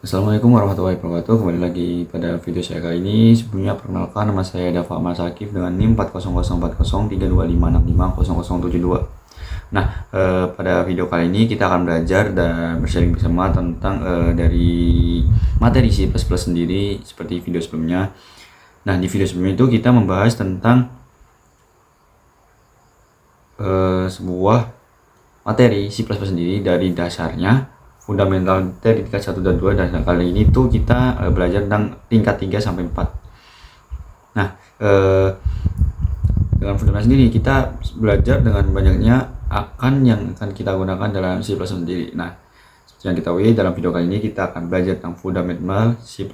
Assalamualaikum warahmatullahi wabarakatuh. Kembali lagi pada video saya kali ini. Sebelumnya perkenalkan, nama saya Dava Amal Sakif dengan NIM 4004032550072. Nah, pada video kali ini kita akan belajar dan bersharing bersama tentang dari materi C++ sendiri seperti video sebelumnya. Nah, di video sebelumnya itu kita membahas tentang sebuah materi C++ sendiri dari dasarnya, fundamental dari tingkat 1 dan 2, dan kali ini tuh kita belajar tentang tingkat 3 sampai 4. Nah, dengan fundamental sendiri kita belajar dengan banyaknya yang akan kita gunakan dalam C++ sendiri. Nah, seperti yang kita ketahui dalam video kali ini kita akan belajar tentang fundamental C++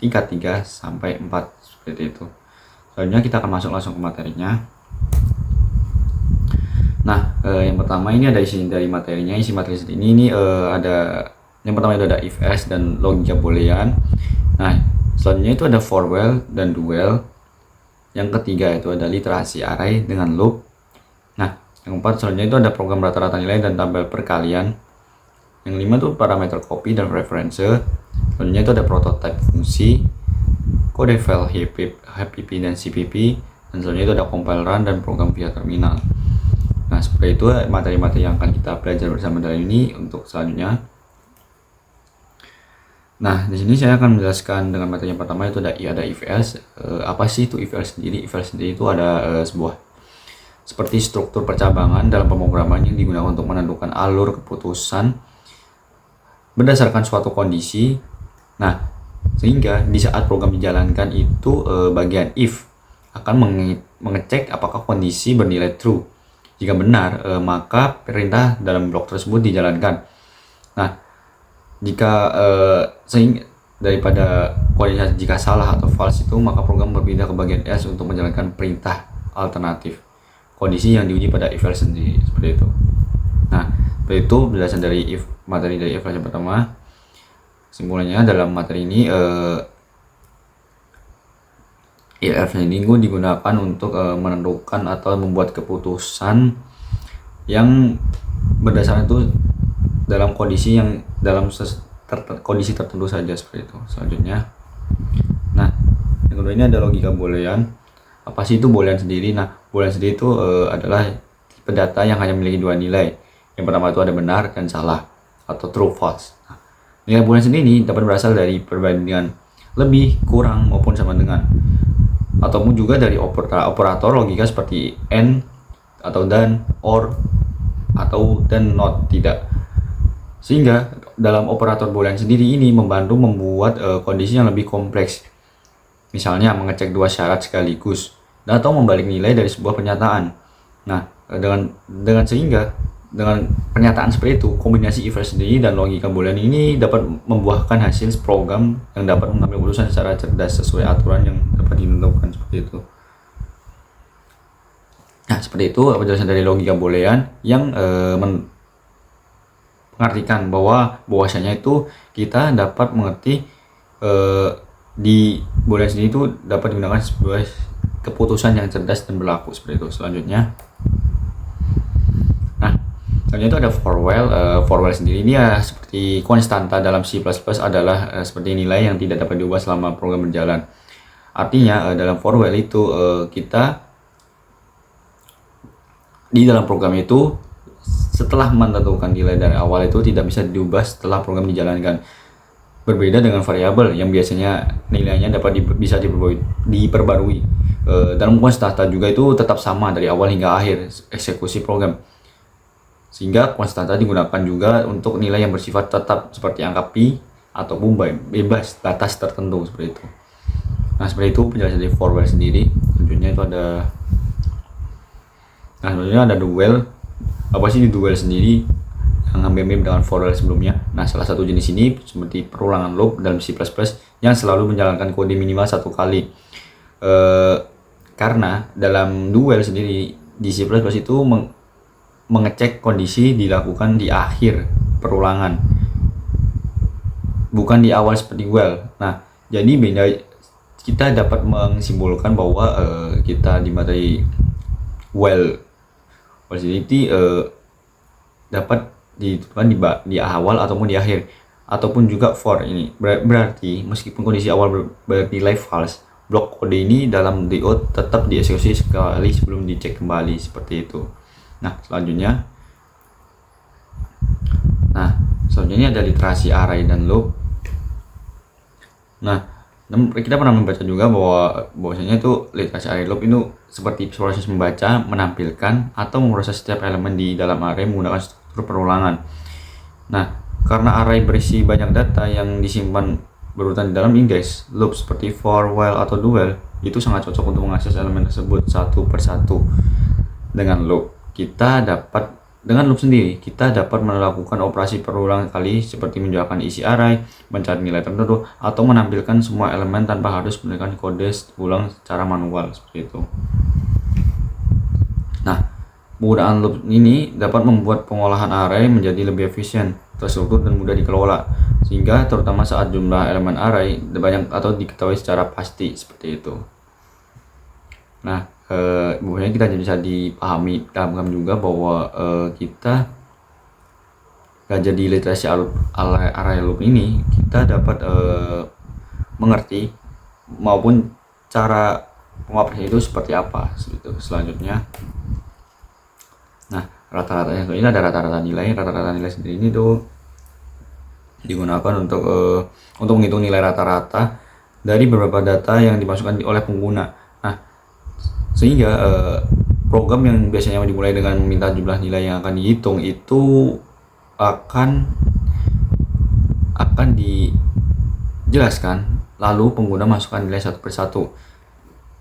tingkat 3 sampai 4 seperti itu. Selanjutnya kita akan masuk langsung ke materinya. Nah, yang pertama ini ada isi dari materinya. Isi materi ini ada yang pertama itu ada if else dan logika boolean. Nah, selanjutnya itu ada for while dan do while. Yang ketiga itu ada literasi array dengan loop. Nah, yang keempat selanjutnya itu ada program rata-rata nilai dan tabel perkalian. Yang lima itu parameter copy dan reference. Selanjutnya itu ada prototype fungsi, kode file HPP dan CPP, dan selanjutnya itu ada compile run dan program via terminal. Nah, seperti itu materi-materi yang akan kita belajar bersama dalam ini untuk selanjutnya. Nah, di sini saya akan menjelaskan dengan materi yang pertama itu ada if else. Apa sih itu if else sendiri? If else sendiri itu ada sebuah seperti struktur percabangan dalam pemrograman yang digunakan untuk menentukan alur keputusan berdasarkan suatu kondisi. Nah, sehingga di saat program dijalankan itu bagian if akan mengecek apakah kondisi bernilai true. Jika benar, maka perintah dalam blok tersebut dijalankan. Nah, jika daripada kondisi jika salah atau false itu, maka program berpindah ke bagian else untuk menjalankan perintah alternatif kondisi yang diuji pada if else sendiri, seperti itu. Nah, seperti itu penjelasan dari materi dari if else yang pertama. Kesimpulannya dalam materi ini if else ini digunakan untuk menentukan atau membuat keputusan yang berdasarkan itu dalam kondisi yang kondisi tertentu saja, seperti itu. Selanjutnya, nah yang kedua ini ada logika boolean. Apa sih itu boolean sendiri? Nah, boolean sendiri itu adalah tipe data yang hanya memiliki dua nilai. Yang pertama itu ada benar dan salah atau true false. Nah, nilai boolean sendiri dapat berasal dari perbandingan lebih, kurang, maupun sama dengan, ataupun juga dari operator logika seperti and atau dan, or atau dan, not, tidak. Sehingga dalam operator boolean sendiri ini membantu membuat kondisi yang lebih kompleks. Misalnya mengecek dua syarat sekaligus atau membalik nilai dari sebuah pernyataan. Nah, dengan pernyataan seperti itu, kombinasi if else sendiri dan logika boolean ini dapat membuahkan hasil program yang dapat mengambil keputusan secara cerdas sesuai aturan yang dapat ditentukan, seperti itu. Nah, seperti itu penjelasan dari logika boolean yang mengartikan bahwasanya itu kita dapat mengerti di boolean sendiri itu dapat digunakan sebuah keputusan yang cerdas dan berlaku, seperti itu. Selanjutnya itu ada for while. For while sendiri ini ya seperti konstanta dalam C++ adalah seperti nilai yang tidak dapat diubah selama program berjalan. Artinya dalam for while itu kita di dalam program itu setelah menentukan nilai dari awal itu tidak bisa diubah setelah program dijalankan. Berbeda dengan variabel yang biasanya nilainya dapat bisa diperbarui. Dalam konstanta juga itu tetap sama dari awal hingga akhir eksekusi program. Sehingga konstanta digunakan juga untuk nilai yang bersifat tetap seperti angka pi ataupun bebas batas tertentu, seperti itu. Nah, seperti itu penjelasan dari for while sendiri. Selanjutnya itu ada do while. Apa sih do while sendiri? Yang mirip dengan for while sebelumnya. Nah, salah satu jenis ini seperti perulangan loop dalam C++ yang selalu menjalankan kode minimal satu kali. Karena dalam do while sendiri di C++ itu mengecek kondisi dilakukan di akhir perulangan, bukan di awal seperti while. Nah, jadi beda, kita dapat menyimpulkan bahwa kita di materi while sendiri dapat ditentukan di awal ataupun di akhir. ataupun juga for. Ini berarti meskipun kondisi awal bernilai false, blok kode ini dalam DO tetap dieksekusi sekali sebelum dicek kembali, seperti itu. Nah selanjutnya ini ada literasi array dan loop. Nah kita pernah membaca juga bahwasanya itu literasi array loop itu seperti proses membaca, menampilkan, atau memproses setiap elemen di dalam array menggunakan struktur perulangan. Nah karena array berisi banyak data yang disimpan berurutan di dalam indeks, loop seperti for, while, atau do while itu sangat cocok untuk mengakses elemen tersebut satu persatu. Dengan loop sendiri kita dapat melakukan operasi berulang kali seperti menjawabkan isi array, mencari nilai tertentu, atau menampilkan semua elemen tanpa harus menggunakan kode ulang secara manual, seperti itu. Nah penggunaan loop ini dapat membuat pengolahan array menjadi lebih efisien, terstruktur, dan mudah dikelola, sehingga terutama saat jumlah elemen array banyak atau diketahui secara pasti, seperti itu. Nah bukannya kita bisa dipahami dalam juga bahwa kita gak jadi literasi array loop ini, kita dapat mengerti maupun cara pengoperasian itu seperti apa, gitu. Selanjutnya rata-ratanya ini ada rata-rata nilai sendiri ini tuh digunakan untuk menghitung nilai rata-rata dari beberapa data yang dimasukkan oleh pengguna. Nah sehingga program yang biasanya dimulai dengan meminta jumlah nilai yang akan dihitung itu akan dijelaskan, lalu pengguna masukkan nilai satu persatu.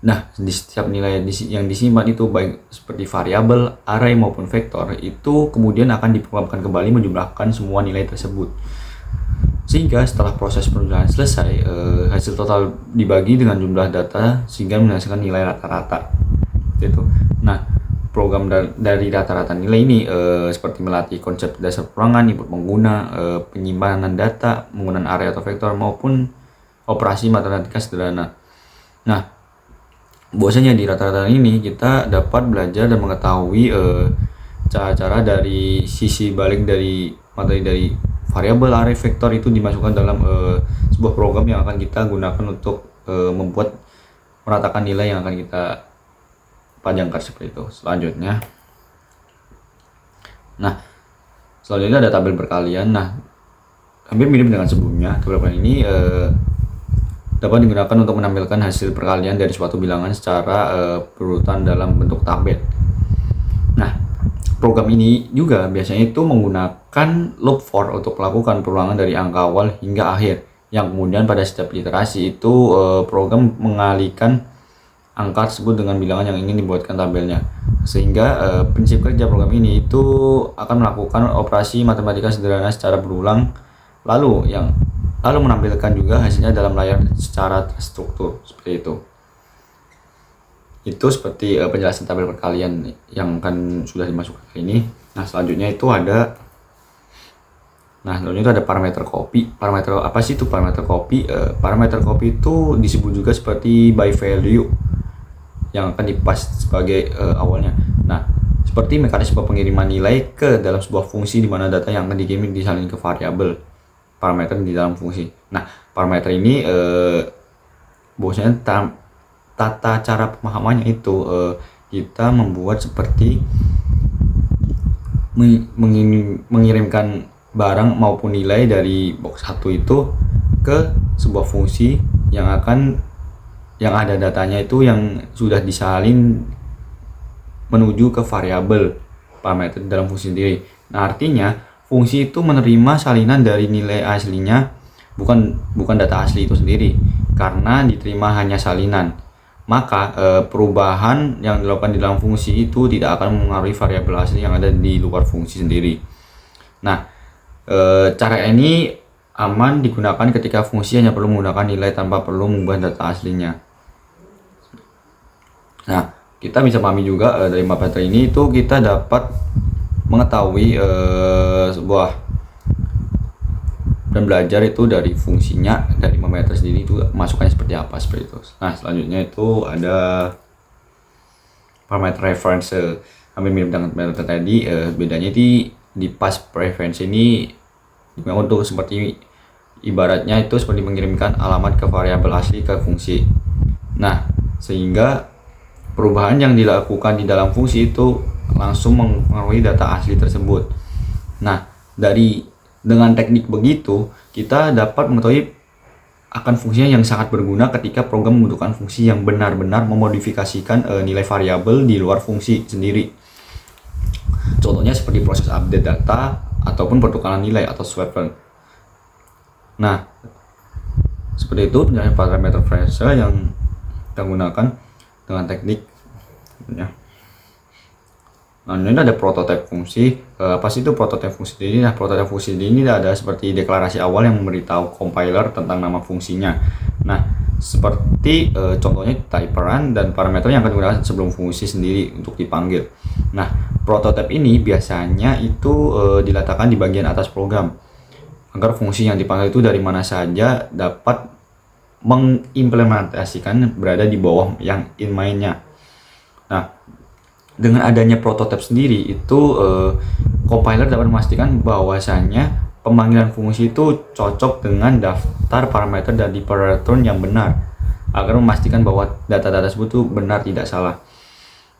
Nah di setiap nilai yang disimpan itu, baik seperti variabel, array maupun vektor, itu kemudian akan diprogramkan kembali menjumlahkan semua nilai tersebut, sehingga setelah proses penjumlahan selesai, hasil total dibagi dengan jumlah data sehingga menghasilkan nilai rata-rata, gitu. Nah program dari rata-rata nilai ini seperti melatih konsep dasar perulangan, input pengguna, penyimpanan data menggunakan array atau vektor, maupun operasi matematika sederhana. Nah bahwasanya di rata-rata ini kita dapat belajar dan mengetahui cara-cara dari sisi balik dari materi dari variabel, array, vektor itu dimasukkan dalam sebuah program yang akan kita gunakan untuk membuat meratakan nilai yang akan kita pajangkan, seperti itu. Selanjutnya ada tabel perkalian. Nah hampir mirip dengan sebelumnya. Tabel perkalian ini dapat digunakan untuk menampilkan hasil perkalian dari suatu bilangan secara berurutan dalam bentuk tabel. Nah program ini juga biasanya itu menggunakan loop for untuk melakukan perulangan dari angka awal hingga akhir, yang kemudian pada setiap iterasi itu program mengalihkan angka tersebut dengan bilangan yang ingin dibuatkan tabelnya, sehingga prinsip kerja program ini itu akan melakukan operasi matematika sederhana secara berulang, lalu menampilkan juga hasilnya dalam layar secara terstruktur, seperti itu. Itu seperti penjelasan tabel perkalian yang akan sudah dimasukkan ini. Nah selanjutnya itu ada parameter copy. Parameter apa sih itu parameter copy? Parameter copy itu disebut juga seperti by value yang akan dipas sebagai awalnya. Nah seperti mekanisme pengiriman nilai ke dalam sebuah fungsi di mana data yang akan dikirim disalin ke variabel parameter di dalam fungsi. Nah parameter ini bahwasanya tata cara pemahamannya itu kita membuat seperti mengirimkan barang maupun nilai dari box 1 itu ke sebuah fungsi yang ada datanya itu yang sudah disalin menuju ke variabel parameter dalam fungsi sendiri. Nah artinya fungsi itu menerima salinan dari nilai aslinya, bukan data asli itu sendiri, karena diterima hanya salinan. Maka perubahan yang dilakukan di dalam fungsi itu tidak akan mengaruhi variabel asli yang ada di luar fungsi sendiri. Nah cara ini aman digunakan ketika fungsi hanya perlu menggunakan nilai tanpa perlu mengubah data aslinya. Nah kita bisa pahami juga dari materi ini itu kita dapat mengetahui dan belajar itu dari fungsinya dari parameter sendiri itu masukannya seperti apa, seperti itu. Nah selanjutnya itu ada parameter reference, hampir mirip dengan parameter tadi, bedanya di pass preference ini untuk seperti Ibaratnya itu seperti mengirimkan alamat ke variabel asli ke fungsi. Nah, sehingga perubahan yang dilakukan di dalam fungsi itu langsung mempengaruhi data asli tersebut. Nah, dengan teknik begitu, kita dapat mengetahui akan fungsinya yang sangat berguna ketika program membutuhkan fungsi yang benar-benar memodifikasikan nilai variabel di luar fungsi sendiri. Contohnya seperti proses update data ataupun pertukaran nilai atau swapping. Nah, seperti itu penjelasan parameter phrase yang kita gunakan dengan teknik ya. Nah, ini ada prototipe fungsi. Apa sih itu prototipe fungsi ini? Nah, prototipe fungsi ini ada seperti deklarasi awal yang memberitahu compiler tentang nama fungsinya. Nah, seperti contohnya typeran dan parameter yang akan digunakan sebelum fungsi sendiri untuk dipanggil. Nah, prototipe ini biasanya itu diletakkan di bagian atas program agar fungsi yang dipanggil itu dari mana saja dapat mengimplementasikan berada di bawah yang inmainnya. Nah, dengan adanya prototipe sendiri itu compiler dapat memastikan bahwasannya pemanggilan fungsi itu cocok dengan daftar parameter dan return yang benar agar memastikan bahwa data-data tersebut itu benar tidak salah.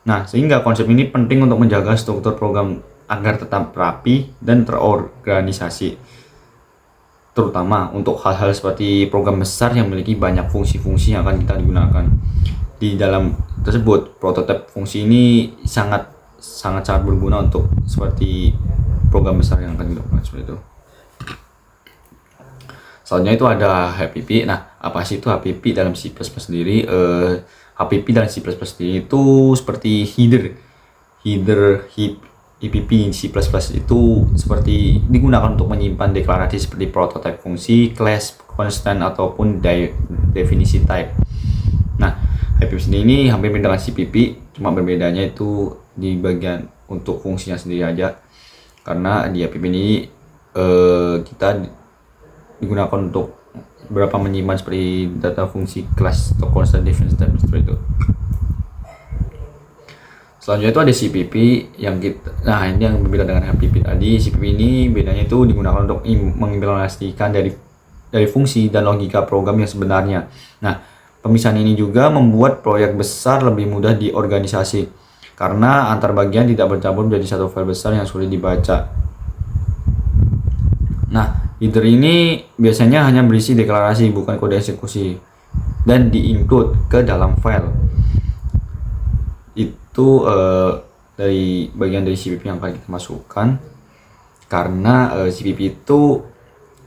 Nah, sehingga konsep ini penting untuk menjaga struktur program agar tetap rapi dan terorganisasi, terutama untuk hal-hal seperti program besar yang memiliki banyak fungsi-fungsi yang akan kita digunakan. Di dalam tersebut, prototipe fungsi ini sangat berguna untuk seperti program besar yang akan kita gunakan seperti itu. Selanjutnya itu ada HPP. Nah, apa sih itu HPP dalam C++ sendiri? HPP dalam C++ sendiri itu seperti header heap EPP C++ itu seperti digunakan untuk menyimpan deklarasi seperti prototipe fungsi, class, constant ataupun definisi type. Nah, HPP ini hampir mirip dengan CPP, cuma berbedanya itu di bagian untuk fungsinya sendiri aja. Karena di HPP ini kita digunakan untuk beberapa menyimpan seperti data fungsi, class, atau constant, definisi type seperti itu. Selanjutnya itu ada CPP yang nah ini yang berbeda dengan HPP tadi. CPP ini bedanya itu digunakan untuk mengimplementasikan dari fungsi dan logika program yang sebenarnya. Nah, pemisahan ini juga membuat proyek besar lebih mudah di organisasi karena antar bagian tidak bercampur menjadi satu file besar yang sulit dibaca. Nah, header ini biasanya hanya berisi deklarasi bukan kode eksekusi dan di-include ke dalam file. Itu dari bagian dari CPP yang akan kita masukkan karena CPP itu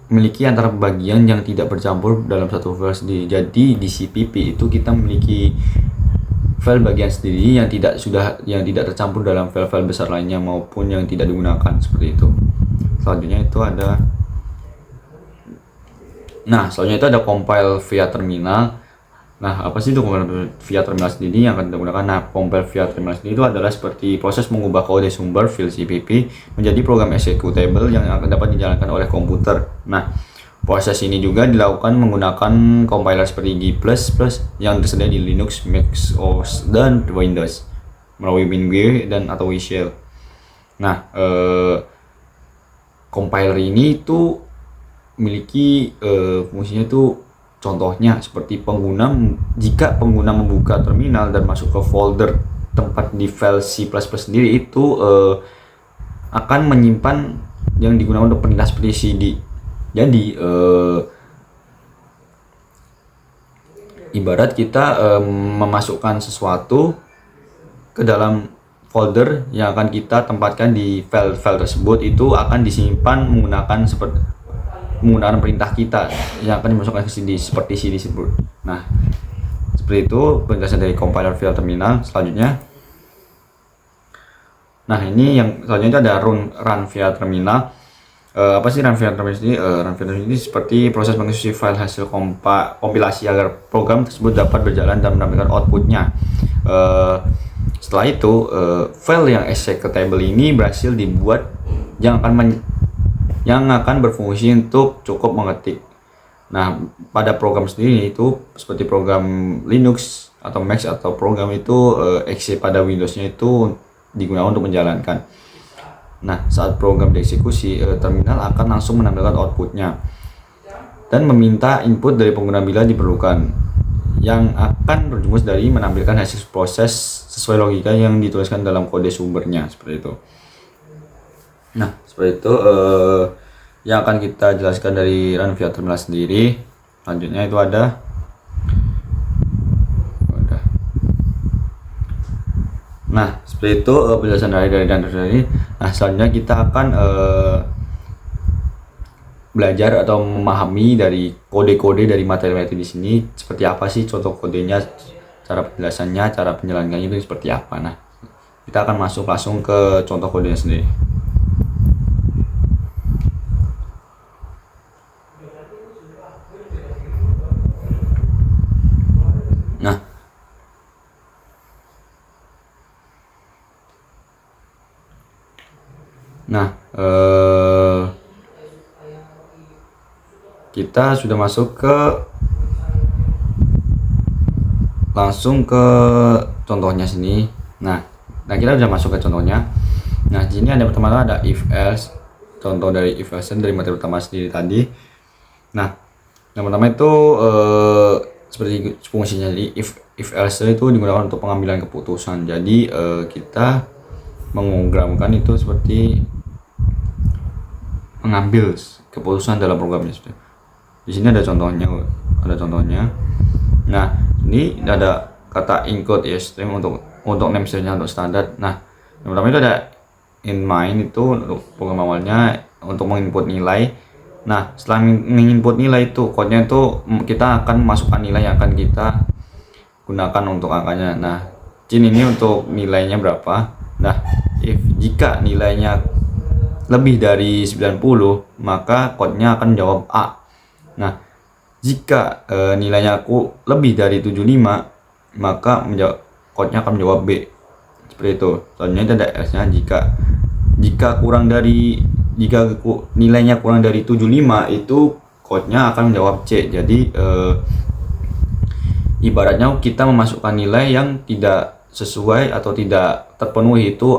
memiliki antar bagian yang tidak bercampur dalam satu file sendiri. Jadi di CPP itu kita memiliki file bagian sendiri yang tidak tercampur dalam file-file besar lainnya maupun yang tidak digunakan seperti itu. Selanjutnya itu ada compile via terminal. Nah, apa sih itu compile via terminal sendiri yang akan kita gunakan? Nah, compile via terminal sendiri itu adalah seperti proses mengubah kode sumber file CPP menjadi program executable yang akan dapat dijalankan oleh komputer. Nah, proses ini juga dilakukan menggunakan compiler seperti G++ yang tersedia di Linux, Mac OS, dan Windows melalui WinGui dan atau WinShell. Nah, compiler ini itu memiliki fungsinya itu contohnya seperti jika pengguna membuka terminal dan masuk ke folder tempat di file C++ sendiri itu akan menyimpan yang digunakan untuk perintah seperti cd. Jadi ibarat kita memasukkan sesuatu ke dalam folder yang akan kita tempatkan di file tersebut itu akan disimpan menggunakan perintah kita yang akan dimasukkan ke CD seperti CD tersebut. Nah, seperti itu penjelasan dari compiler via terminal. Selanjutnya, nah ini yang selanjutnya ada run via terminal. Apa sih run via terminal ini? Run via terminal ini seperti proses mengeksekusi file hasil kompilasi agar program tersebut dapat berjalan dan menampilkan outputnya. Setelah itu, file yang executable ini berhasil dibuat yang akan berfungsi untuk cukup mengetik. Nah, pada program sendiri itu seperti program Linux atau Mac atau program itu exe pada Windows-nya itu digunakan untuk menjalankan. Nah, saat program dieksekusi, terminal akan langsung menampilkan outputnya. dan meminta input dari pengguna bila diperlukan, yang akan berjumus dari menampilkan hasil proses sesuai logika yang dituliskan dalam kode sumbernya, seperti itu. Nah, seperti itu yang akan kita jelaskan dari run via terminal sendiri. Selanjutnya itu ada Nah, seperti itu penjelasan dari dan dari. Nah, selanjutnya kita akan belajar atau memahami dari kode-kode dari materi-materi di sini seperti apa sih contoh kodenya, cara penjelasannya, cara penjalanannya itu seperti apa. Nah, kita akan masuk langsung ke contoh kodenya sendiri. Nah, kita sudah masuk langsung ke contohnya sini. Nah, kita sudah masuk ke contohnya. Nah, di sini ada pertama ada if else, contoh dari if else dari materi utama sendiri tadi. Nah, yang pertama itu seperti fungsinya, jadi if else itu digunakan untuk pengambilan keputusan. Jadi kita mengprogramkan itu seperti mengambil keputusan dalam programnya. Di sini ada contohnya, Nah, ini ada kata include ya, string untuk namespace-nya untuk standar. Nah, yang pertama itu ada in main, itu untuk program awalnya untuk menginput nilai. Nah, setelah menginput nilai itu kodenya itu kita akan masukkan nilai yang akan kita gunakan untuk angkanya. Nah, ini untuk nilainya berapa. Nah, jika nilainya lebih dari 90, maka kodenya akan jawab A. Nah, jika nilainya lebih dari 75, maka kodenya akan menjawab B. Seperti itu. Soalnya itu ada else-nya, jika nilainya kurang dari 75, itu kodenya akan menjawab C. Jadi ibaratnya kita memasukkan nilai yang tidak sesuai atau tidak terpenuhi, itu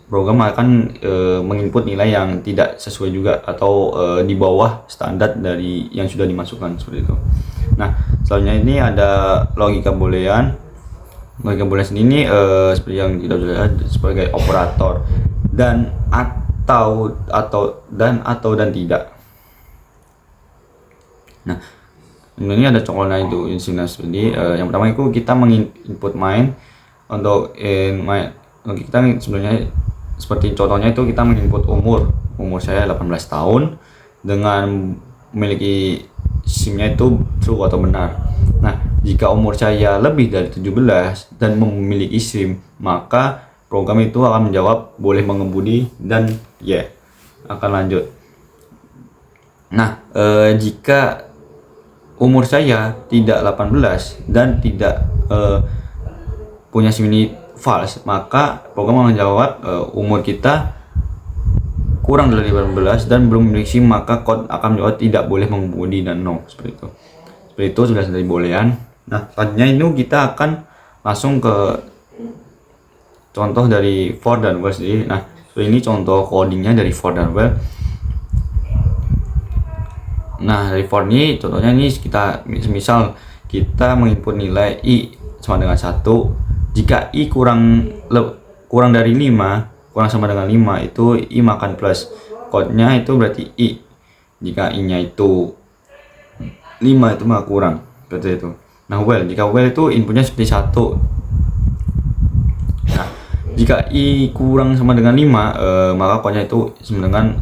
program akan menginput nilai yang tidak sesuai juga atau di bawah standar dari yang sudah dimasukkan, seperti itu. Nah, selanjutnya ini ada logika boolean. Logika boolean ini seperti yang kita sudah lihat sebagai operator dan dan tidak. Nah, ini ada contohnya itu seperti yang pertama itu kita menginput main. Untuk kita sebenarnya seperti contohnya itu kita menginput umur saya 18 tahun dengan memiliki SIM-nya itu true atau benar. Nah, jika umur saya lebih dari 17 dan memiliki SIM, maka program itu akan menjawab boleh mengemudi dan akan lanjut. Nah, jika umur saya tidak 18 dan tidak punya SIM ini false, maka program akan menjawab umur kita kurang dari 18 dan belum memiliki SIM, maka kod akan menjawab tidak boleh mengemudi dan no, seperti itu sudah dari boolean. Nah, selanjutnya ini kita akan langsung ke contoh dari for dan while sendiri. Nah, ini contoh codingnya dari for dan while. Nah, dari for ini contohnya ini kita misal kita menginput nilai i sama dengan 1. Jika i kurang dari 5, kurang sama dengan 5, itu i makan plus. Kodenya itu berarti i. Jika i-nya itu 5, itu maka kurang, seperti itu. Nah, jika well itu inputnya seperti 1. Nah, jika i kurang sama dengan 5, maka kodenya itu sama dengan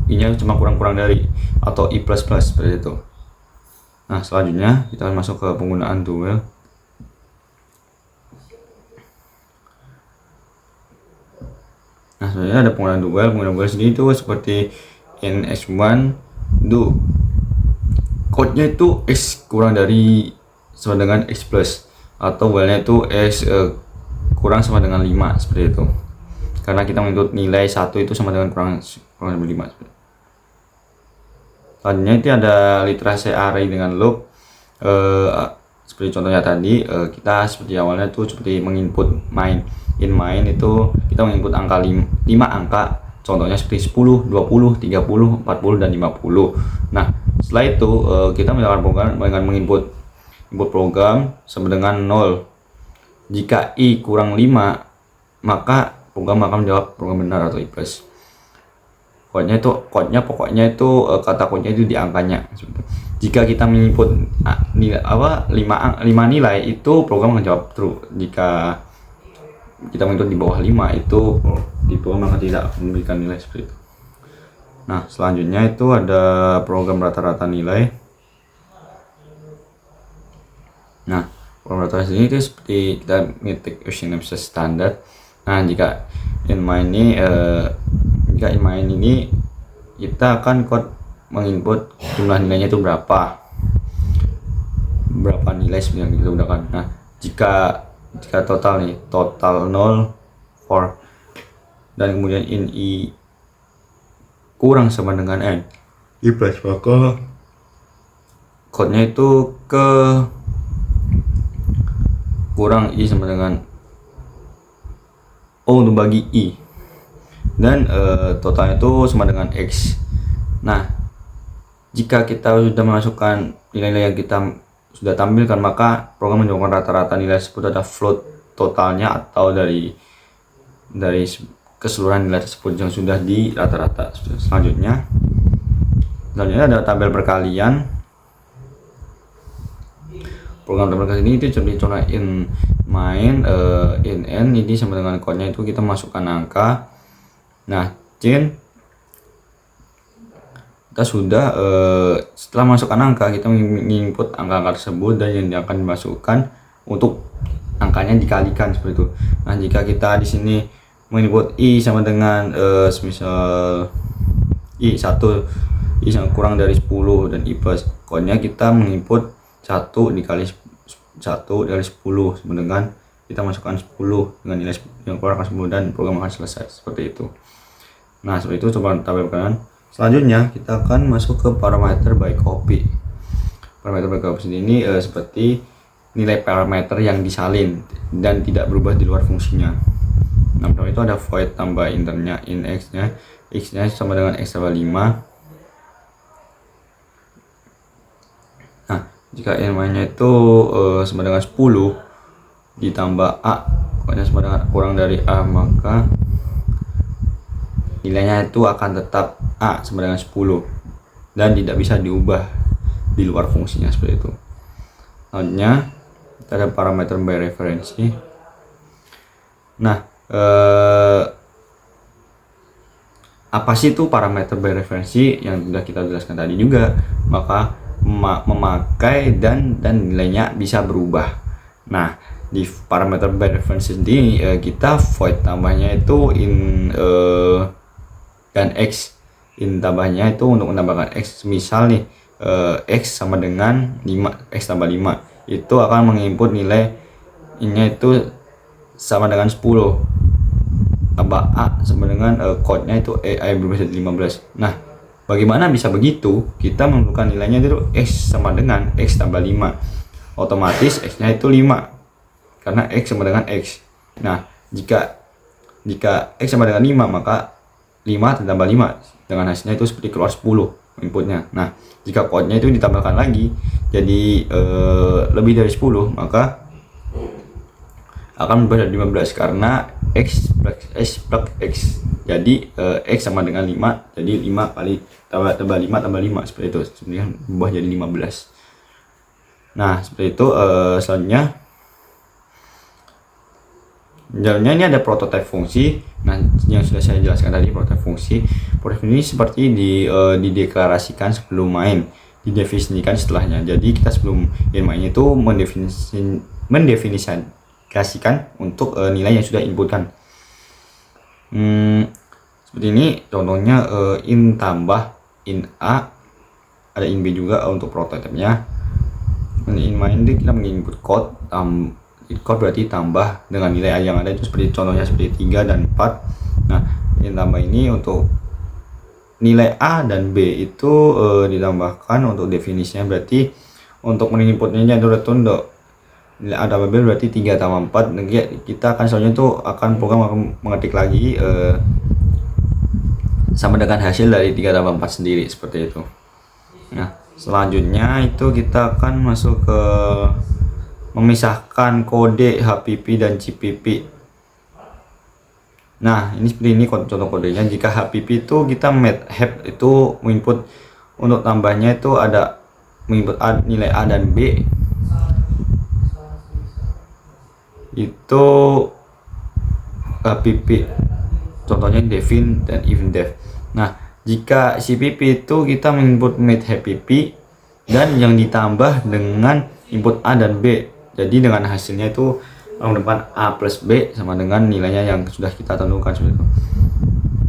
i-nya cuma kurang dari atau i plus, seperti itu. Nah, selanjutnya kita masuk ke penggunaan do while. Nah, sebenarnya ada penggunaan do while sendiri itu seperti in x1 do. Kodenya itu x kurang dari sama dengan x plus, atau while-nya itu x kurang sama dengan 5, seperti itu. Karena kita menginput nilai 1 itu sama dengan kurang dari 5. Selanjutnya itu ada literasi array dengan loop. Seperti contohnya tadi, kita seperti awalnya itu seperti menginput in main itu kita menginput angka 5 angka, contohnya seperti 10, 20, 30, 40 dan 50. Nah, Setelah itu kita melakukan program dengan input program sama dengan 0. Jika i kurang 5, maka program akan menjawab program benar atau i plus. Kodenya pokoknya itu kata kodenya itu di angkanya. Jika kita menginput nilai 5 nilai, itu program akan jawab true. Jika kita menginput di bawah 5, itu di program akan tidak memberikan nilai seperti itu. Nah, selanjutnya itu ada program rata-rata nilai. Nah, program rata-rata ini itu seperti kita ngetik Ocean standar. Nah, jika inline ini kita akan menginput jumlah nilainya itu berapa nilai sebenarnya kita gunakan. Nah, jika total 0 for dan kemudian in i kurang sama dengan n i plus, maka kodenya itu kurang i sama dengan o untuk bagi i, dan totalnya itu sama dengan x. Nah, jika kita sudah masukkan nilai-nilai yang kita sudah tampilkan, maka program menjawabkan rata-rata nilai tersebut ada float totalnya atau dari keseluruhan nilai tersebut yang sudah di rata-rata. Selanjutnya ada tabel perkalian. Program tabel perkalian ini itu seperti contoh in n ini sama dengan kodenya itu kita masukkan angka. Nah, kita sudah setelah masukkan angka, kita menginput angka-angka tersebut dan yang akan dimasukkan untuk angkanya dikalikan seperti itu. Nah, jika kita di sini menginput i sama dengan semisal i 1 sama kurang dari 10 dan i plus, kodenya kita menginput 1 dikali 1 dari 10 sama dengan kita masukkan 10 dengan nilai yang keluarkan 10 dan program akan selesai seperti itu. Nah, seperti itu coba tabel kanan. Selanjutnya kita akan masuk ke parameter by copy. Parameter by copy ini seperti nilai parameter yang disalin dan tidak berubah di luar fungsinya. Nah, pertama itu ada void tambah internya in x nya sama dengan x tambah 5. Nah, jika in nya itu sama dengan 10 ditambah a, pokoknya sama dengan kurang dari a, maka nilainya itu akan tetap a sama dengan 10 dan tidak bisa diubah di luar fungsinya seperti itu. Selanjutnya kita ada parameter by referensi. Nah, apa sih itu parameter by referensi yang sudah kita jelaskan tadi juga, maka memakai dan nilainya bisa berubah. Nah, di parameter by referensi ini kita void tambahnya itu in dan x, in tambahnya itu untuk menambahkan x. Misal nih x sama dengan 5, x tambah 5 itu akan menginput nilai innya itu sama dengan 10 tambah a sama dengan kodenya itu a berubah jadi 15. Nah, bagaimana bisa begitu? Kita memerlukan nilainya itu x sama dengan x tambah 5, otomatis x nya itu 5 karena x sama dengan x. Nah, jika x sama dengan 5, maka 5 ditambah 5 dengan hasilnya itu seperti keluar 10 inputnya. Nah, jika kodenya itu ditambahkan lagi jadi lebih dari 10, maka akan berubah dari 15 karena x plus x. Jadi x sama dengan 5, jadi 5 kali tambah 5 tambah 5 seperti itu, sebenarnya berubah jadi 15. Nah, seperti itu. Selanjutnya jalannya ini ada prototipe fungsi. Nah, yang sudah saya jelaskan tadi, prototipe fungsi ini seperti dideklarasikan sebelum main, didefinisikan setelahnya. Jadi kita sebelum main itu mendefinisikan untuk nilai yang sudah inputkan. Seperti ini contohnya, in tambah in a, ada in b juga untuk prototipenya. In main kita menginput code, code berarti tambah dengan nilai yang ada itu seperti contohnya seperti 3 dan 4. Nah, in tambah ini untuk nilai a dan b itu ditambahkan untuk definisinya, berarti untuk menginputnya itu tunduk nilai a tambah b berarti 3 tambah 4. Nanti kita akan selanjutnya itu program akan mengetik lagi sama dengan hasil dari 3 tambah 4 sendiri seperti itu. Nah, Selanjutnya itu kita akan masuk ke memisahkan kode HPP dan CPP. Nah, ini seperti ini contoh kodenya. Jika HPP itu kita MATLAB itu menginput untuk tambahnya itu ada menginput nilai A dan B. Itu HPP. Contohnya define dan even def. Nah, jika CPP itu kita menginput MATLAB dan yang ditambah dengan input A dan B. Jadi dengan hasilnya itu depan A plus B sama dengan nilainya yang sudah kita tentukan seperti itu.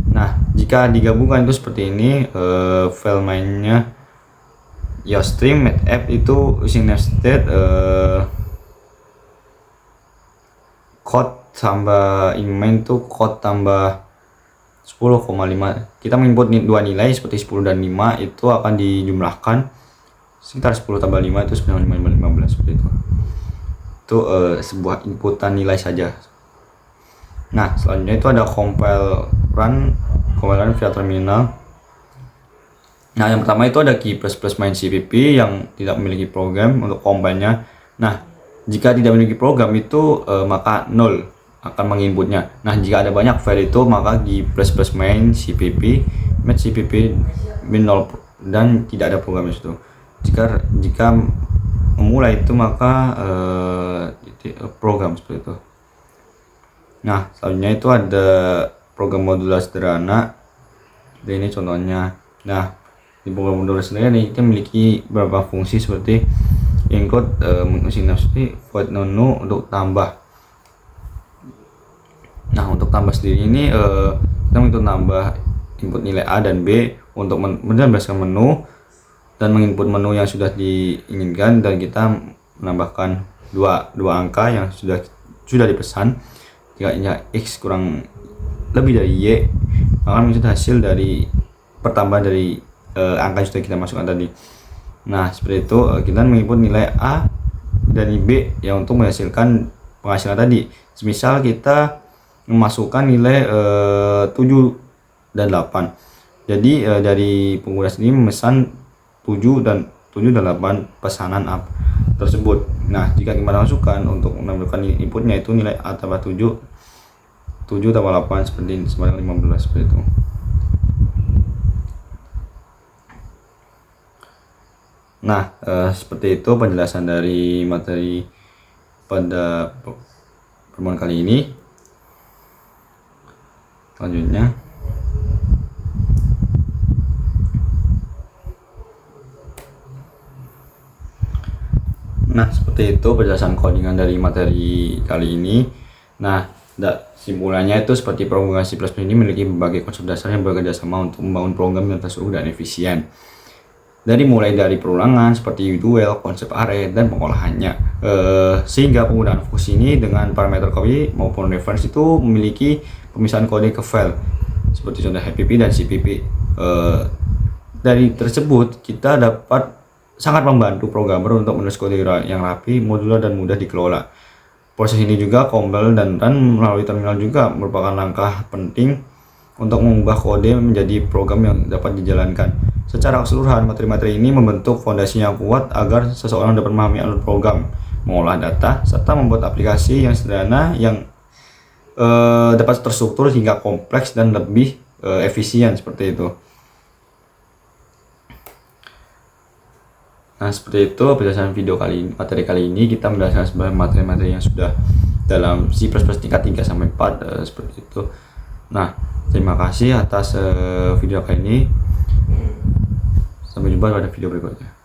Nah, jika digabungkan itu seperti ini, file mainnya YoStream MATLAB itu using nested code tambah in main itu code tambah 10,5. Kita menginput dua nilai seperti 10 dan 5, itu akan dijumlahkan sekitar 10 tambah 5 itu 15 seperti itu. Itu sebuah inputan nilai saja. Nah, selanjutnya itu ada compile run via terminal. Nah, yang pertama itu ada key plus main CPP yang tidak memiliki program untuk compile-nya. Nah, jika tidak memiliki program itu maka 0 akan menginputnya. Nah, jika ada banyak file itu maka di plus main CPP match CPP min 0 dan tidak ada program itu. Jika memulai itu maka program seperti itu. Nah, selanjutnya itu ada program modular sederhana. Ini contohnya. Nah, di program modular sederhana ini kita memiliki beberapa fungsi seperti include seperti void nunu untuk tambah. Nah, untuk tambah sendiri ini kita menginput tambah input nilai A dan B untuk berdasarkan menu dan menginput menu yang sudah diinginkan, dan kita menambahkan dua angka yang sudah dipesan. Jika X kurang lebih dari Y maka mengikut hasil dari pertambahan dari angka yang sudah kita masukkan tadi. Nah, seperti itu kita menginput nilai A dan B yang untuk menghasilkan penghasilan tadi. Misal kita memasukkan nilai 7 dan 8. Jadi dari pengguna sendiri memesan 7 dan 8 pesanan tersebut. Nah, jika kita masukkan untuk menambahkan inputnya itu nilai A tambah 7 tambah 8 seperti ini, sebanyak 15 seperti itu. Nah, seperti itu penjelasan dari materi pada pertemuan kali ini. Selanjutnya, nah seperti itu penjelasan codingan dari materi kali ini. Nah, simpulannya itu seperti pemrograman C++ ini memiliki berbagai konsep dasar yang bekerja sama untuk membangun program yang terstruktur dan efisien. Mulai dari perulangan seperti duel, konsep array, dan pengolahannya. Sehingga penggunaan fungsi ini dengan parameter copy maupun reference itu memiliki pemisahan kode ke file seperti contoh HPP dan CPP. Dari tersebut kita dapat sangat membantu programmer untuk menulis kode yang rapi, modular, dan mudah dikelola. Proses ini juga compile dan run melalui terminal juga merupakan langkah penting untuk mengubah kode menjadi program yang dapat dijalankan. Secara keseluruhan, materi-materi ini membentuk fondasi yang kuat agar seseorang dapat memahami alur program, mengolah data, serta membuat aplikasi yang sederhana yang dapat terstruktur hingga kompleks dan lebih efisien seperti itu. Nah, seperti itu penjelasan materi kali ini. Kita menjelaskan sebenarnya materi-materi yang sudah dalam C++ tingkat 3 sampai 4 seperti itu. Nah, terima kasih atas video kali ini. Sampai jumpa pada video berikutnya.